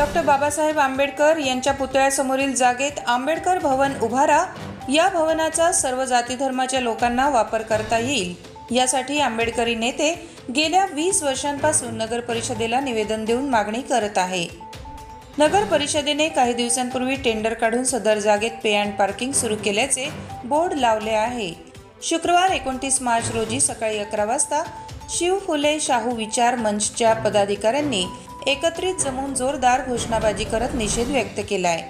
Doctor Babasaheb Ambedkar यांच्या पुतळ्यासमोरील जागेत आंबेडकर भवन उभारा, या भवनाचा सर्व जाती धर्माच्या लोकांना वापर करता येईल यासाठी आंबेडकरी नेते गेल्या 20 वर्षांपासून नगर परिषदेला निवेदन देऊन मागणी करत आहे। नगर परिषदेने काही दिवसांपूर्वी टेंडर काढून सदर जागेत पे अँड पार्किंग सुरू केल्याचे बोर्ड लावले आहे। शुक्रवार 29 मार्च रोजी सकाळी 11 वाजता शिव फुले शाहू विचार मंचच्या पदाधिकाऱ्यांनी एकत्रित जमून जोरदार घोषणाबाजी करत निषेध व्यक्त केलाय।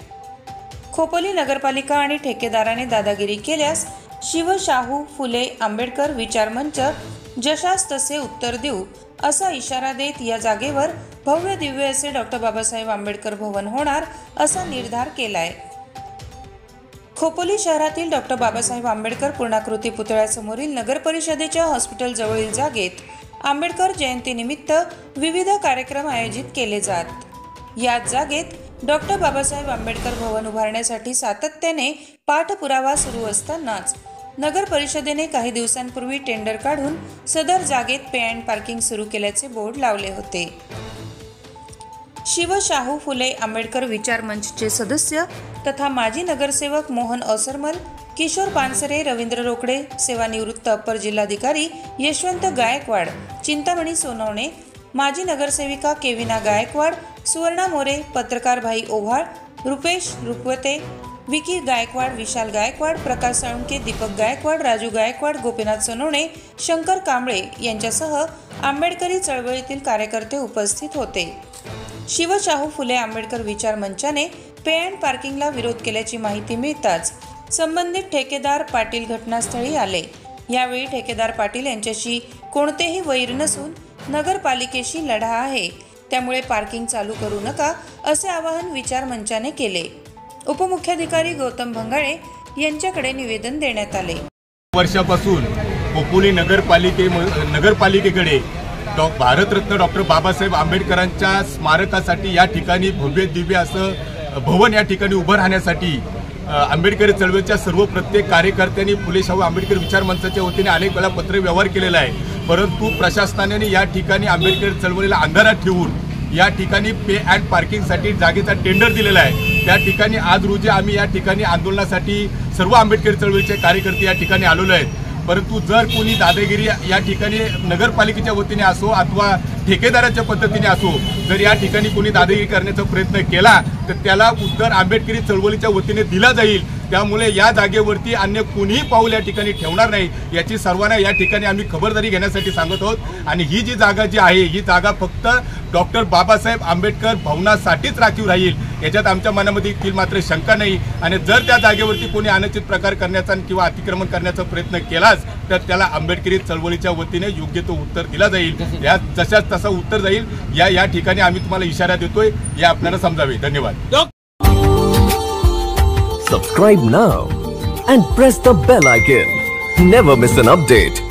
खोपोली नगरपालिका आणि ठेकेदाराने दादागिरी केल्यास शिव शाहू फुले आंबेडकर विचार मंच जशास तसे उत्तर देऊ असा इशारा देत या जागेवर भव्य दिव्य असे डॉक्टर बाबासाहेब आंबेडकर भवन होणार असा निर्धार केलाय। खोपोली शहरातील डॉक्टर बाबासाहेब आंबेडकर पूर्णाकृती पुतळ्यासमोरील नगर परिषदेच्या हॉस्पिटल जवळील जागेत आंबेडकर जयंतीनिमित्त विविध कार्यक्रम आयोजित केले जात। याच जागेत डॉक्टर बाबासाहेब आंबेडकर भवन उभारण्यासाठी सातत्याने पाठपुरावा सुरू असतानाच नगर परिषदेने काही दिवसांपूर्वी टेंडर काढून सदर जागेत पे अँड पार्किंग सुरू केल्याचे बोर्ड लावले होते। शिव शाहू फुले आंबेडकर विचार मंचचे सदस्य तथा माजी नगरसेवक मोहन ओसरमल, किशोर पानसरे, रवींद्र रोकडे, सेवानिवृत्त अप्पर जिल्हाधिकारी यशवंत गायकवाड, चिंतामणी सोनवणे, माजी नगरसेविका केविना गायकवाड, सुवर्णा मोरे, पत्रकार भाई ओव्हाळ, रुपेश रुपवते, विकी गायकवाड, विशाल गायकवाड, प्रकाश साळुंके, दीपक गायकवाड, राजू गायकवाड, गोपीनाथ सोनवणे, शंकर कांबळे यांच्यासह आंबेडकरी चळवळीतील कार्यकर्ते उपस्थित होते। शिव शाहू फुले आंबेडकर विचार मंचाने पे अँड पार्किंगला विरोध केल्याची माहिती मिळताच संबंधित ठेकेदार पाटील घटनास्थळी आले। यावेळी ठेकेदार पाटील यांच्याशी कोणतेही वैर नसून नगरपालिकेशी लढा आहे, त्यामुळे पार्किंग चालू करू नका असे आवाहन विचार मंचाने केले। उपमुख्याधिकारी गौतम भंगाळे यांच्याकडे निवेदन देण्यात आले। वर्षापासून खोपोली नगरपालिकेकडे भारतरत्न डॉक्टर बाबासाहेब आंबेडकरांच्या स्मारकासाठी या ठिकाणी भव्य दिव्य असं भवन या ठिकाणी उभं राहण्यासाठी आंबेडकरी चळवळीच्या सर्व प्रत्येक कार्यकर्त्यांनी फुले शाहू आंबेडकर विचार मंचाच्या वतीने अनेक वेळा पत्र व्यवहार केलेला आहे, परंतु प्रशासनाने या ठिकाणी आंबेडकरी चळवळीला अंधारात ठेवून या ठिकाणी पे अँड पार्किंगसाठी जागेचा टेंडर दिलेला आहे। त्या ठिकाणी आज रोजी आम्ही या ठिकाणी आंदोलनासाठी सर्व आंबेडकरी चळवळीचे कार्यकर्ते या ठिकाणी आलेलो आहेत, परंतु जर कोणी दादागिरी या ठिकाणी नगरपालिकेच्या वतीने असो अथवा ठेकेदाराच्या पद्धतीने असो जर या ठिकाणी कोणी दादागिरी करण्याचा प्रयत्न केला तर त्याला उत्तर आंबेडकरी चळवळीच्या वतीने दिला जाईल। त्यामुळे या जागेवरती अन्य कोणीही पाऊल या ठिकाणी ठेवणार नाही याची सर्वांना या ठिकाणी आम्ही खबरदारी घेण्यासाठी सांगत आहोत। आणि ही जी जागा जी आहे ही जागा फक्त डॉक्टर बाबासाहेब आंबेडकर भवनासाठीच राखीव राहील, याच्यात आमच्या मनामध्ये देखील मात्र शंका नाही। आणि जर त्या जागेवरती कोणी अनुचित प्रकार करण्याचा किंवा अतिक्रमण करण्याचा प्रयत्न केलाच तर त्याला आंबेडकरी चळवळीच्या वतीने योग्य तो उत्तर दिला जाईल। या जशाच तसा उत्तर जाईल या ठिकाणी आम्ही तुम्हाला इशारा देतोय, या आपल्याला समजावे। धन्यवाद। Subscribe now and press the bell icon. Never miss an update.